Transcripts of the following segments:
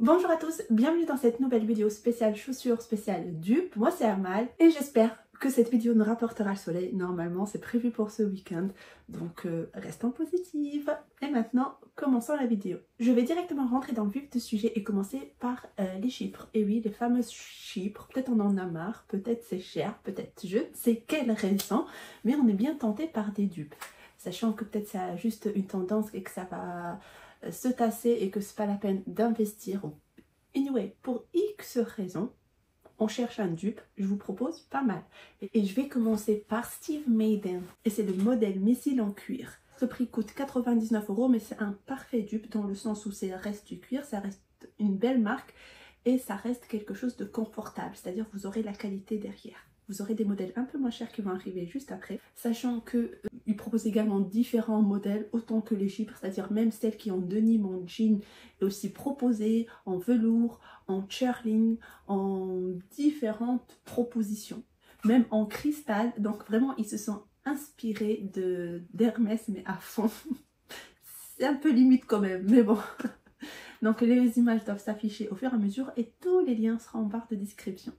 Bonjour à tous, bienvenue dans cette nouvelle vidéo spéciale chaussures spéciale dupe. Moi c'est Amal et j'espère que cette vidéo nous rapportera le soleil. Normalement c'est prévu pour ce week-end, donc restons positives. Et maintenant commençons la vidéo. Je vais directement rentrer dans le vif du sujet et commencer par les chypres. Et oui, les fameuses chypres, peut-être on en a marre, peut-être c'est cher, peut-être je ne sais quelle raison, mais on est bien tenté par des dupes. Sachant que peut-être c'est juste une tendance et que ça va se tasser et que c'est pas la peine d'investir. Anyway, pour X raisons, on cherche un dupe, je vous propose pas mal. Et je vais commencer par Steve Madden. Et c'est le modèle missile en cuir. Ce prix coûte 99 €, mais c'est un parfait dupe dans le sens où ça reste du cuir, ça reste une belle marque et ça reste quelque chose de confortable. C'est-à-dire vous aurez la qualité derrière. Vous aurez des modèles un peu moins chers qui vont arriver juste après, sachant qu'ils proposent également différents modèles autant que les chypres, c'est-à-dire même celles qui ont denim en jean et aussi proposées en velours, en churling, en différentes propositions, même en cristal. Donc vraiment ils se sont inspirés d'Hermès mais à fond. C'est un peu limite quand même, mais bon. Donc les images doivent s'afficher au fur et à mesure et tous les liens seront en barre de description.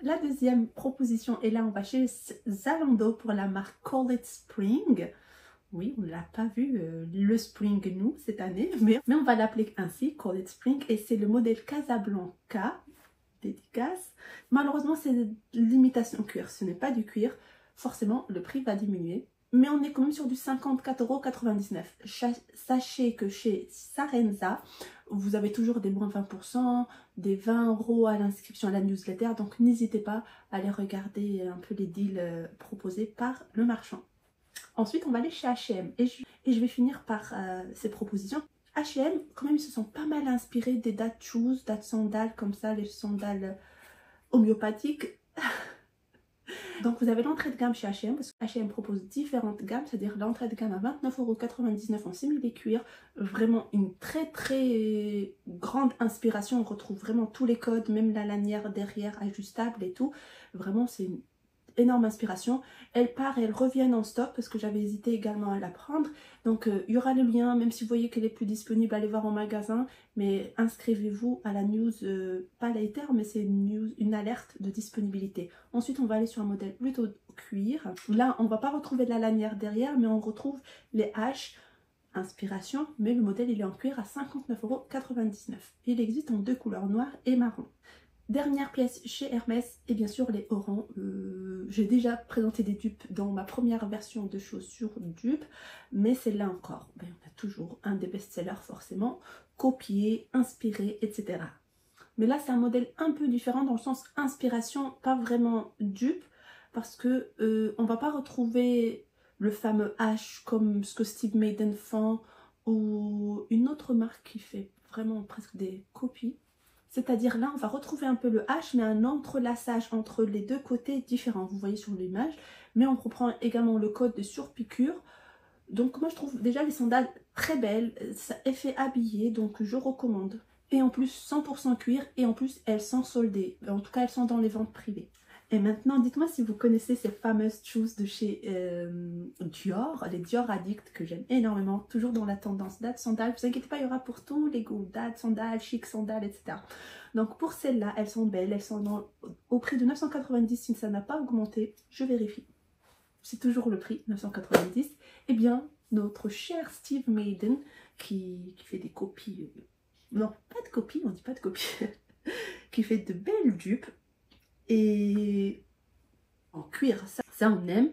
La deuxième proposition est là, on va chez Zalando pour la marque Call It Spring. Oui, on ne l'a pas vu le Spring nous cette année, mais on va l'appeler ainsi, Call It Spring, et c'est le modèle Casablanca, dédicace. Malheureusement, c'est de l'imitation cuir, ce n'est pas du cuir, forcément le prix va diminuer. Mais on est quand même sur du 54,99 €. Sachez que chez Sarenza, vous avez toujours des moins 20%, des 20 € à l'inscription à la newsletter. Donc n'hésitez pas à aller regarder un peu les deals proposés par le marchand. Ensuite, on va aller chez H&M. Et je vais finir par ces propositions. H&M, quand même, ils se sont pas mal inspirés des date shoes, date sandales, comme ça, les sandales homéopathiques. Donc vous avez l'entrée de gamme chez H&M, parce que H&M propose différentes gammes, c'est-à-dire l'entrée de gamme à 29,99 € en simili-cuir, vraiment une très grande inspiration, on retrouve vraiment tous les codes, même la lanière derrière ajustable et tout, vraiment c'est une énorme inspiration. Elle part et elle revient en stock parce que j'avais hésité également à la prendre. Donc il y aura le lien, même si vous voyez qu'elle est plus disponible, allez voir en magasin. Mais inscrivez-vous à la news, pas later, mais c'est une alerte de disponibilité. Ensuite on va aller sur un modèle plutôt cuir. Là on va pas retrouver de la lanière derrière, mais on retrouve les haches. Inspiration, mais le modèle il est en cuir à 59,99 €. Il existe en deux couleurs, noir et marron. Dernière pièce chez Hermès et bien sûr les Oran. J'ai déjà présenté des dupes dans ma première version de chaussures dupes, mais celle-là encore, on a toujours un des best-sellers forcément, copié, inspiré, etc. Mais là c'est un modèle un peu différent dans le sens inspiration, pas vraiment dupe, parce que on va pas retrouver le fameux H comme ce que Steve Madden font ou une autre marque qui fait vraiment presque des copies. C'est-à-dire là, on va retrouver un peu le H, mais un entrelaçage entre les deux côtés différents. Vous voyez sur l'image. Mais on reprend également le code de surpiqûre. Donc moi, je trouve déjà les sandales très belles. Ça effet habillé, donc je recommande. Et en plus, 100% cuir. Et en plus, elles sont soldées. En tout cas, elles sont dans les ventes privées. Et maintenant, dites-moi si vous connaissez ces fameuses shoes de chez Dior, les Dior Addict que j'aime énormément, toujours dans la tendance date sandales. Vous inquiétez pas, il y aura pour tous les goûts, date sandales, chic sandales, etc. Donc pour celles-là, elles sont belles, elles sont au prix de 990 si ça n'a pas augmenté, je vérifie. C'est toujours le prix, 990. Eh bien, notre cher Steve Madden qui fait des copies, non, pas de copies, on dit pas de copies, qui fait de belles dupes. Et en cuir, ça on aime.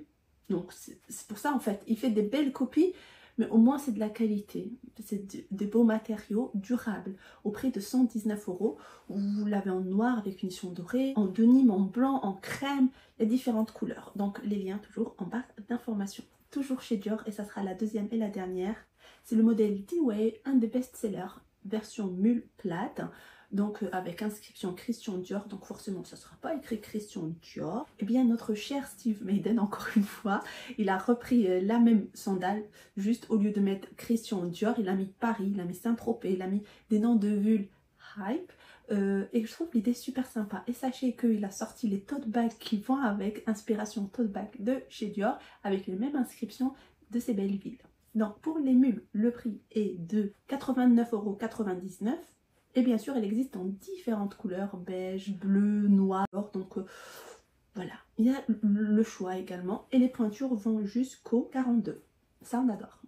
Donc c'est pour ça en fait, il fait des belles copies, mais au moins c'est de la qualité. C'est des beaux matériaux durables au prix de 119 €. Vous l'avez en noir avec finition dorée, en denim, en blanc, en crème, il y a différentes couleurs. Donc les liens toujours en barre d'informations. Toujours chez Dior et ça sera la deuxième et la dernière. C'est le modèle D-Way, un des best-sellers, version mule plate. Donc avec inscription Christian Dior, donc forcément ça ne sera pas écrit Christian Dior. Et bien notre cher Steve Madden, encore une fois, il a repris la même sandale, juste au lieu de mettre Christian Dior, il a mis Paris, il a mis Saint-Tropez, il a mis des noms de villes hype. Et je trouve l'idée super sympa. Et sachez qu'il a sorti les tote bags qui vont avec, inspiration tote bag de chez Dior, avec les mêmes inscriptions de ces belles villes. Donc pour les mules, le prix est de 89,99 €. Et bien sûr, elle existe en différentes couleurs, beige, bleu, noir. Donc voilà, il y a le choix également. Et les pointures vont jusqu'au 42. Ça, on adore.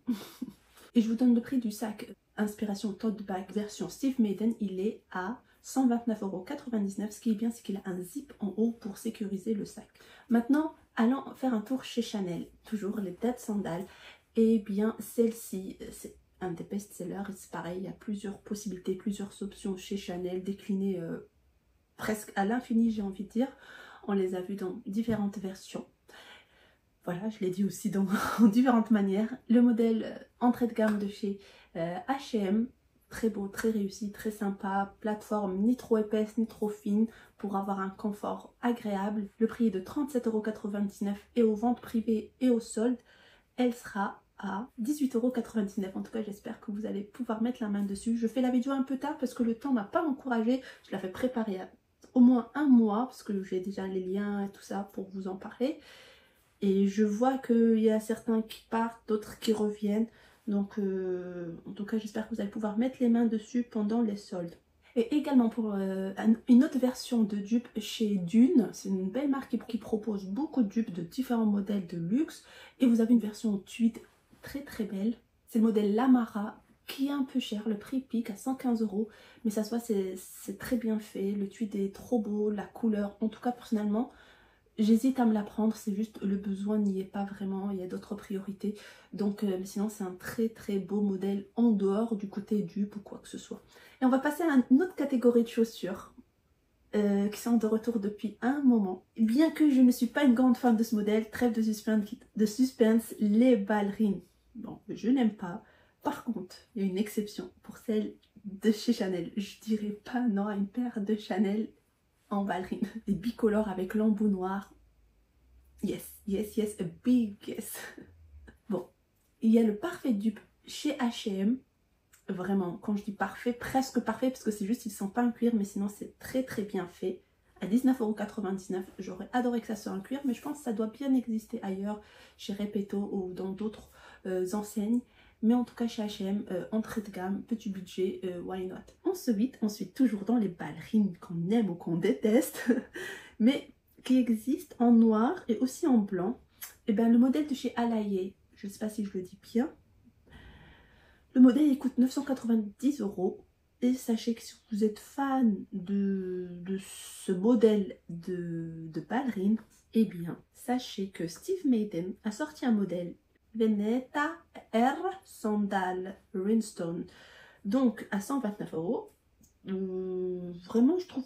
Et je vous donne le prix du sac Inspiration Tote Bag version Steve Madden. Il est à 129,99 €. Ce qui est bien, c'est qu'il a un zip en haut pour sécuriser le sac. Maintenant, allons faire un tour chez Chanel. Toujours les Dead Sandales. Et bien, celle-ci, c'est un des best-sellers. C'est pareil, il y a plusieurs possibilités, plusieurs options chez Chanel, déclinées presque à l'infini, j'ai envie de dire. On les a vues dans différentes versions. Voilà, je l'ai dit aussi dans différentes manières. Le modèle entrée de gamme de chez H&M, très beau, très réussi, très sympa. Plateforme ni trop épaisse ni trop fine pour avoir un confort agréable. Le prix est de 37,99 € et aux ventes privées et aux soldes, elle sera à 18,99 €. En tout cas, j'espère que vous allez pouvoir mettre la main dessus. Je fais la vidéo un peu tard parce que le temps m'a pas encouragée. Je la fais préparer au moins un mois parce que j'ai déjà les liens et tout ça pour vous en parler. Et je vois qu'il y a certains qui partent, d'autres qui reviennent. Donc en tout cas, j'espère que vous allez pouvoir mettre les mains dessus pendant les soldes. Et également pour une autre version de dupe chez Dune. C'est une belle marque qui propose beaucoup de dupes de différents modèles de luxe. Et vous avez une version tweed très très belle. C'est le modèle Lamara qui est un peu cher. Le prix pique à 115 €. Mais ça se voit, c'est très bien fait. Le tweed est trop beau, la couleur. En tout cas, personnellement, j'hésite à me la prendre, c'est juste le besoin n'y est pas vraiment, il y a d'autres priorités. Donc sinon c'est un très très beau modèle en dehors du côté dupe ou quoi que ce soit. Et on va passer à une autre catégorie de chaussures qui sont de retour depuis un moment. Bien que je ne suis pas une grande fan de ce modèle, trêve de suspense, les ballerines. Bon, je n'aime pas. Par contre, il y a une exception pour celle de chez Chanel. Je dirais pas non à une paire de Chanel en ballerine, des bicolores avec l'embout noir. Yes, yes, yes, a big yes. Bon, il y a le parfait dupe chez H&M. Vraiment, quand je dis parfait, presque parfait, parce que c'est juste, ils ne sont pas en cuir, mais sinon c'est très très bien fait. À 19,99 €, j'aurais adoré que ça soit en cuir, mais je pense que ça doit bien exister ailleurs, chez Repetto ou dans d'autres enseignes. Mais en tout cas chez H&M, entrée de gamme, petit budget, why not. Ensuite, toujours dans les ballerines qu'on aime ou qu'on déteste, mais qui existent en noir et aussi en blanc. Et bien le modèle de chez Alaïe, je ne sais pas si je le dis bien, le modèle il coûte 990 €. Et sachez que si vous êtes fan de ce modèle de ballerine, eh bien sachez que Steve Madden a sorti un modèle Veneta R Sandal Rhinestone, donc à 129 €. Vraiment je trouve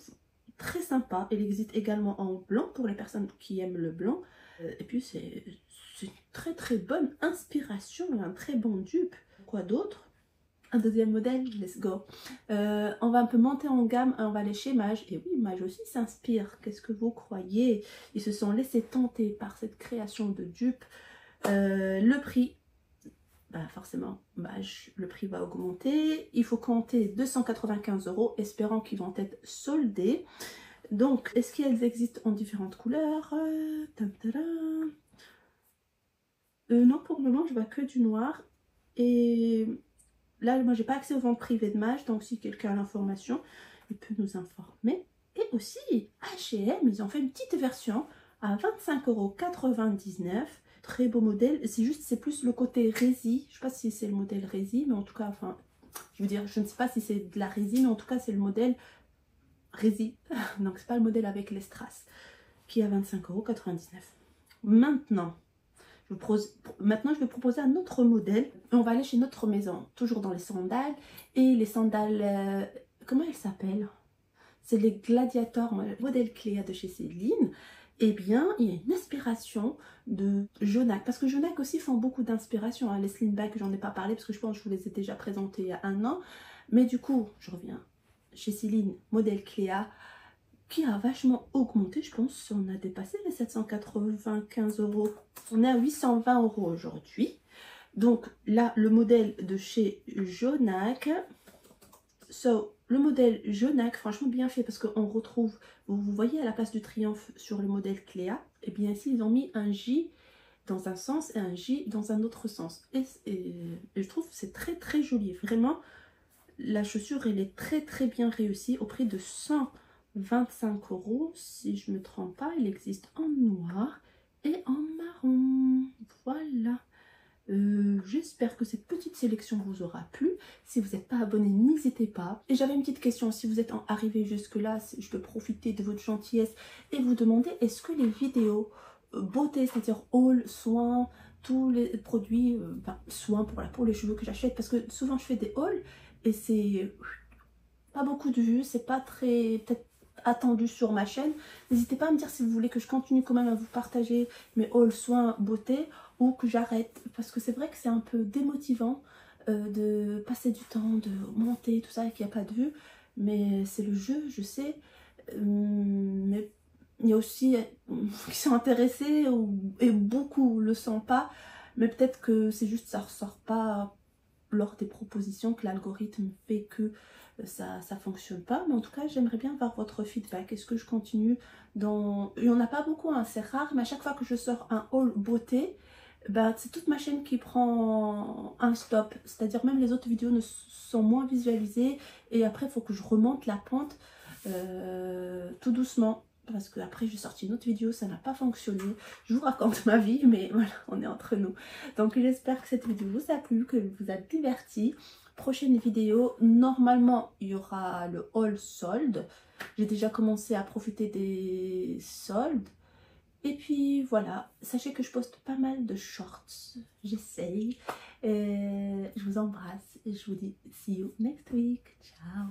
très sympa. Il existe également en blanc pour les personnes qui aiment le blanc. Et puis c'est une très très bonne inspiration et un très bon dupe. Quoi d'autre? Un deuxième modèle, let's go. On va un peu monter en gamme, on va aller chez Mage. Et oui, Mage aussi s'inspire. Qu'est-ce que vous croyez? Ils se sont laissés tenter par cette création de dupe. Le prix, bah forcément, le prix va augmenter. Il faut compter 295 €, espérant qu'ils vont être soldés. Donc, est-ce qu'elles existent en différentes couleurs? Non, pour le moment, je vois que du noir. Et là, moi, j'ai pas accès aux ventes privées de Mage, donc si quelqu'un a l'information, il peut nous informer. Et aussi, H&M, ils ont fait une petite version à 25,99 €. Très beau modèle. C'est juste, c'est plus le côté rési. Je sais pas si c'est le modèle rési, mais en tout cas, enfin, je veux dire, je ne sais pas si c'est de la résine, mais en tout cas, c'est le modèle rési. Donc, c'est pas le modèle avec les strass, qui est à 25,99 €. Maintenant, je vais proposer un autre modèle. On va aller chez notre maison, toujours dans les sandales. Et les sandales, comment elles s'appellent? C'est les Gladiator modèle Cléa de chez Céline. Eh bien, il y a une inspiration de Jonac. Parce que Jonac aussi font beaucoup d'inspiration. Hein. Les slim bags, j'en ai pas parlé parce que je pense que je vous les ai déjà présentés il y a un an. Mais du coup, je reviens chez Céline, modèle Cléa, qui a vachement augmenté. Je pense qu'on a dépassé les 795 €. On est à 820 € aujourd'hui. Donc là, le modèle de chez Jonac. Le modèle Jonac, franchement bien fait parce qu'on retrouve, vous voyez à la place du triomphe sur le modèle Cléa, et bien ici ils ont mis un J dans un sens et un J dans un autre sens. Et je trouve que c'est très très joli, vraiment. La chaussure, elle est très bien réussie au prix de 125 €. Si je ne me trompe pas, il existe en noir et en marron. Voilà. J'espère que cette petite sélection vous aura plu. Si vous n'êtes pas abonné, n'hésitez pas. Et j'avais une petite question, si vous êtes arrivé jusque là, je peux profiter de votre gentillesse et vous demander, est-ce que les vidéos beauté, c'est-à-dire haul, soins, tous les produits, soins pour la peau, les cheveux que j'achète, parce que souvent je fais des hauls et c'est pas beaucoup de vues, c'est pas très peut-être attendu sur ma chaîne. N'hésitez pas à me dire si vous voulez que je continue quand même à vous partager mes hauls soins beauté ou que j'arrête, parce que c'est vrai que c'est un peu démotivant de passer du temps, de monter tout ça et qu'il n'y a pas de vues, mais c'est le jeu, je sais. Mais il y a aussi qui sont intéressés et beaucoup le sont pas, mais peut-être que c'est juste ça ressort pas lors des propositions, que l'algorithme fait que ça fonctionne pas. Mais en tout cas, j'aimerais bien avoir votre feedback. Est-ce que je continue dans... Il n'y en a pas beaucoup, hein, c'est rare, mais à chaque fois que je sors un haul beauté, bah, c'est toute ma chaîne qui prend un stop. C'est-à-dire même les autres vidéos sont moins visualisées et après, il faut que je remonte la pente tout doucement. Parce que après j'ai sorti une autre vidéo, ça n'a pas fonctionné. Je vous raconte ma vie, mais voilà, on est entre nous. Donc j'espère que cette vidéo vous a plu, que vous a diverti. Prochaine vidéo, normalement il y aura le haul solde. J'ai déjà commencé à profiter des soldes. Et puis voilà, sachez que je poste pas mal de shorts, j'essaye. Je vous embrasse et je vous dis see you next week. Ciao.